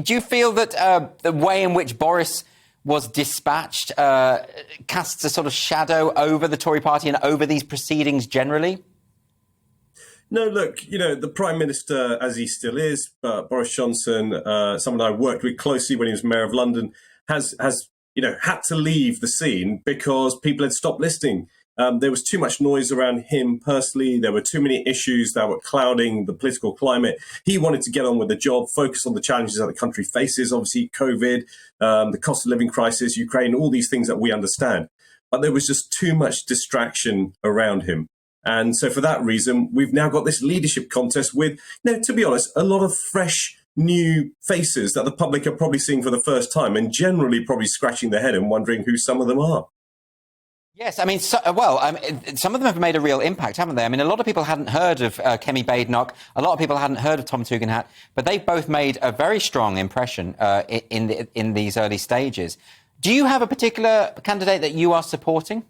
Do you feel that the way in which Boris was dispatched casts a sort of shadow over the Tory party and over these proceedings generally? No, look, the Prime Minister, as he still is, Boris Johnson, someone I worked with closely when he was Mayor of London, has had to leave the scene because people had stopped listening. There was too much noise around him personally. There were too many issues that were clouding the political climate. He wanted to get on with the job, focus on the challenges that the country faces, obviously COVID, the cost of living crisis, Ukraine, all these things that we understand. But there was just too much distraction around him. And so for that reason, we've now got this leadership contest with, to be honest, a lot of fresh new faces that the public are probably seeing for the first time and generally probably scratching their head and wondering who some of them are. Yes, I mean, some of them have made a real impact, haven't they? I mean, a lot of people hadn't heard of Kemi Badenoch. A lot of people hadn't heard of Tom Tugendhat, but they've both made a very strong impression in these early stages. Do you have a particular candidate that you are supporting?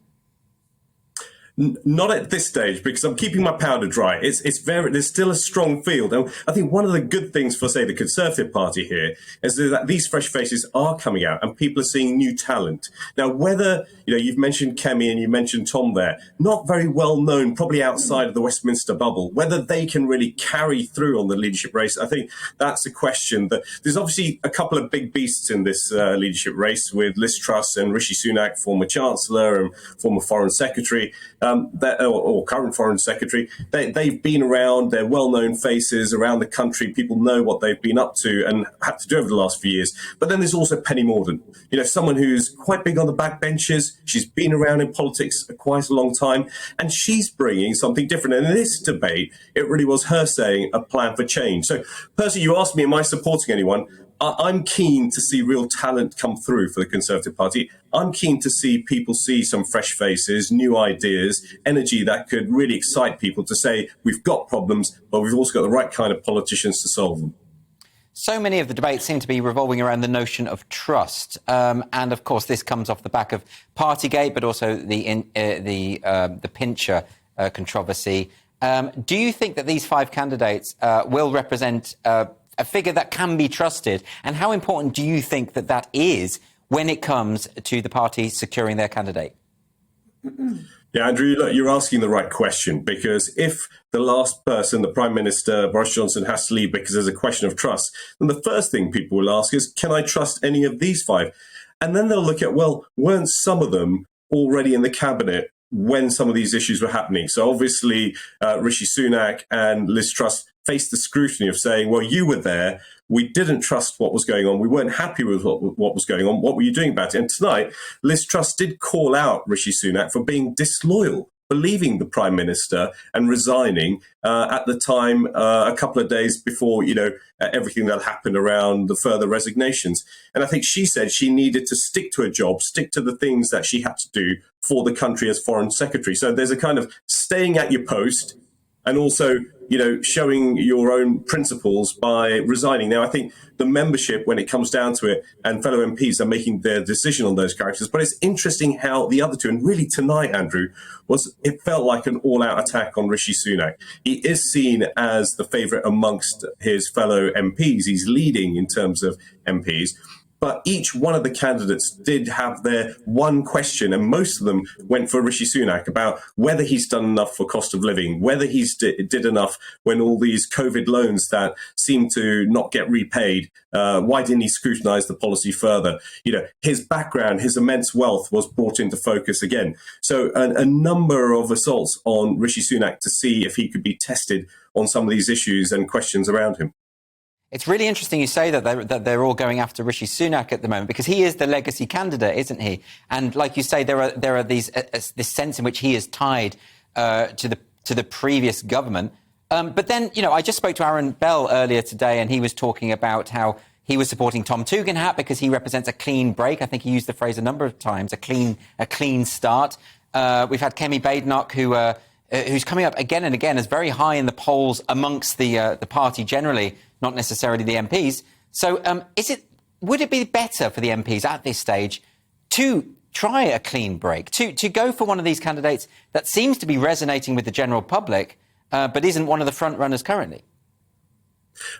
Not at this stage, because I'm keeping my powder dry. There's still a strong field. And I think one of the good things for, say, the Conservative Party here is that these fresh faces are coming out and people are seeing new talent. Now, whether, you've mentioned Kemi and you mentioned Tom there, not very well known, probably outside of the Westminster bubble, whether they can really carry through on the leadership race, I think that's a question. That there's obviously a couple of big beasts in this leadership race with Liz Truss and Rishi Sunak, former Chancellor and former Foreign Secretary. Or current Foreign Secretary, they've been around, they're well-known faces around the country, people know what they've been up to and had to do over the last few years. But then there's also Penny Mordaunt, someone who's quite big on the backbenches, she's been around in politics quite a long time, and she's bringing something different. And in this debate, it really was her saying a plan for change. So, personally, you asked me, am I supporting anyone? I'm keen to see real talent come through for the Conservative Party. I'm keen to see people see some fresh faces, new ideas, energy that could really excite people to say, we've got problems, but we've also got the right kind of politicians to solve them. So many of the debates seem to be revolving around the notion of trust. And, of course, this comes off the back of Partygate, but also the Pincher controversy. Do you think that these five candidates will represent a figure that can be trusted? And how important do you think that is when it comes to the party securing their candidate? Yeah, Andrew, look, you're asking the right question, because if the last person, the Prime Minister, Boris Johnson, has to leave because there's a question of trust, then the first thing people will ask is, can I trust any of these five? And then they'll look at, well, weren't some of them already in the cabinet when some of these issues were happening? So obviously, Rishi Sunak and Liz Truss faced the scrutiny of saying, well, you were there, we didn't trust what was going on, we weren't happy with what was going on, what were you doing about it? And tonight, Liz Truss did call out Rishi Sunak for being disloyal, for leaving the Prime Minister and resigning at the time, a couple of days before, everything that happened around the further resignations. And I think she said she needed to stick to her job, stick to the things that she had to do for the country as Foreign Secretary. So there's a kind of staying at your post and also, showing your own principles by resigning. Now, I think the membership, when it comes down to it, and fellow MPs are making their decision on those characters. But it's interesting how the other two, and really tonight, Andrew, it felt like an all-out attack on Rishi Sunak. He is seen as the favourite amongst his fellow MPs. He's leading in terms of MPs. But each one of the candidates did have their one question, and most of them went for Rishi Sunak about whether he's done enough for cost of living, whether he's did enough when all these COVID loans that seem to not get repaid. Why didn't he scrutinise the policy further? His background, his immense wealth was brought into focus again. So a number of assaults on Rishi Sunak to see if he could be tested on some of these issues and questions around him. It's really interesting you say that they're all going after Rishi Sunak at the moment, because he is the legacy candidate, isn't he? And like you say, there are these this sense in which he is tied to the previous government. But then, I just spoke to Aaron Bell earlier today, and he was talking about how he was supporting Tom Tugendhat because he represents a clean break. I think he used the phrase a number of times, a clean start. We've had Kemi Badenoch, who's coming up again and again as very high in the polls amongst the party generally, not necessarily the MPs. So would it be better for the MPs at this stage to try a clean break, to go for one of these candidates that seems to be resonating with the general public, but isn't one of the front runners currently?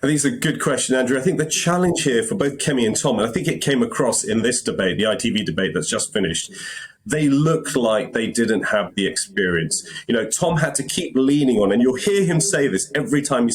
I think it's a good question, Andrew. I think the challenge here for both Kemi and Tom, and I think it came across in this debate, the ITV debate that's just finished, they look like they didn't have the experience. You know, Tom had to keep leaning on, and you'll hear him say this every time he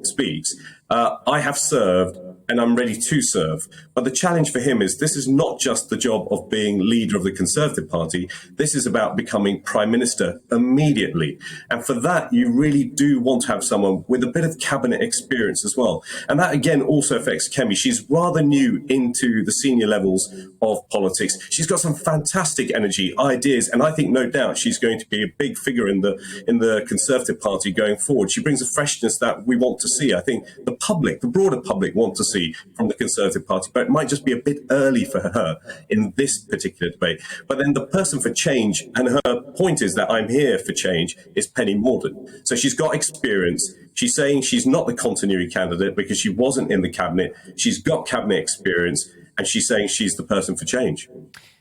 speaks, I have served and I'm ready to serve. But the challenge for him is this is not just the job of being leader of the Conservative Party. This is about becoming Prime Minister immediately. And for that, you really do want to have someone with a bit of cabinet experience as well. And that, again, also affects Kemi. She's rather new into the senior levels of politics. She's got some fantastic energy, ideas, and I think no doubt she's going to be a big figure in the Conservative Party going forward. She brings a freshness that we want to see. I think the public, the broader public, want to see from the Conservative Party, but it might just be a bit early for her in this particular debate. But then the person for change, and her point is that I'm here for change, is Penny Mordaunt. So she's got experience. She's saying she's not the continuity candidate because she wasn't in the cabinet. She's got cabinet experience, and she's saying she's the person for change.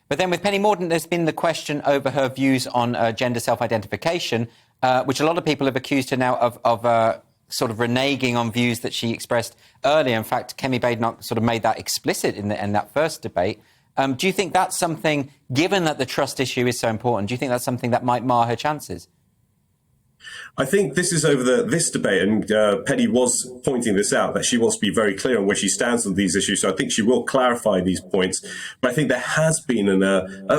But then with Penny Mordaunt, there's been the question over her views on gender self-identification, which a lot of people have accused her now of sort of reneging on views that she expressed earlier. In fact, Kemi Badenoch sort of made that explicit in that first debate. Do you think that's something, given that the trust issue is so important, do you think that's something that might mar her chances? I think this is over this debate, and Penny was pointing this out, that she wants to be very clear on where she stands on these issues. So I think she will clarify these points. But I think there has been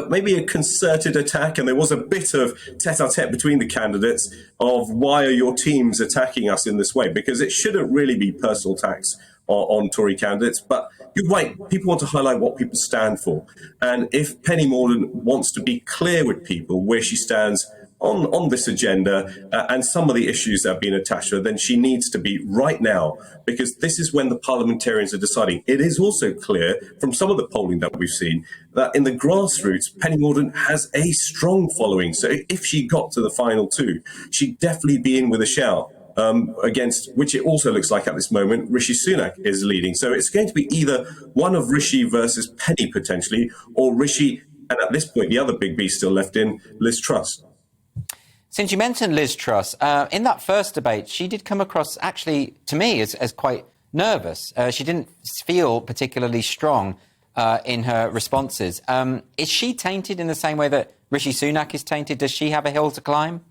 maybe a concerted attack, and there was a bit of tete-a-tete between the candidates of why are your teams attacking us in this way? Because it shouldn't really be personal attacks on Tory candidates. But you're right, people want to highlight what people stand for. And if Penny Mordaunt wants to be clear with people where she stands on this agenda and some of the issues that have been attached to her, then she needs to be right now, because this is when the parliamentarians are deciding. It is also clear from some of the polling that we've seen that in the grassroots, Penny Mordaunt has a strong following. So if she got to the final two, she'd definitely be in with a shout. Against which it also looks like at this moment Rishi Sunak is leading. So it's going to be either one of Rishi versus Penny potentially, or Rishi, and at this point the other big beast still left in, Liz Truss. Since you mentioned Liz Truss, in that first debate, she did come across, actually, to me, as quite nervous. She didn't feel particularly strong in her responses. Is she tainted in the same way that Rishi Sunak is tainted? Does she have a hill to climb?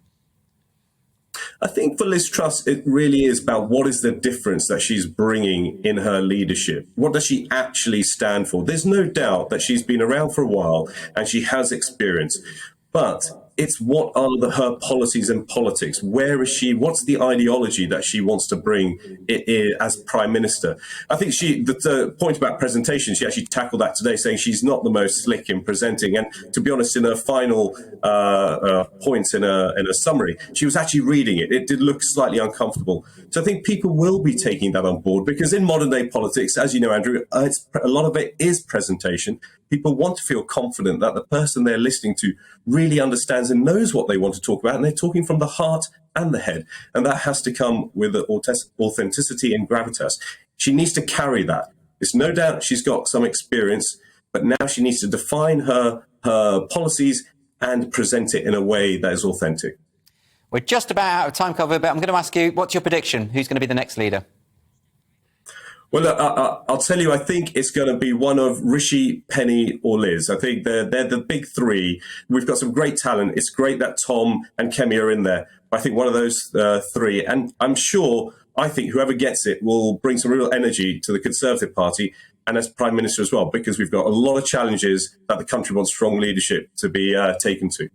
I think for Liz Truss, it really is about what is the difference that she's bringing in her leadership. What does she actually stand for? There's no doubt that she's been around for a while and she has experience. But it's what are her policies and politics? Where is she? What's the ideology that she wants to bring as Prime Minister? I think the point about presentation, she actually tackled that today, saying she's not the most slick in presenting. And to be honest, in her final points in a summary, she was actually reading it. It did look slightly uncomfortable. So I think people will be taking that on board, because in modern day politics, as you know, Andrew, a lot of it is presentation. People want to feel confident that the person they're listening to really understands and knows what they want to talk about, and they're talking from the heart and the head. And that has to come with authenticity and gravitas. She needs to carry that. There's no doubt she's got some experience, but now she needs to define her policies and present it in a way that is authentic. We're just about out of time, cover, but I'm going to ask you, what's your prediction? Who's going to be the next leader? Well, I'll tell you, I think it's going to be one of Rishi, Penny or Liz. I think they're the big three. We've got some great talent. It's great that Tom and Kemi are in there. I think one of those three, and I think whoever gets it will bring some real energy to the Conservative Party and as Prime Minister as well, because we've got a lot of challenges that the country wants strong leadership to be taken to.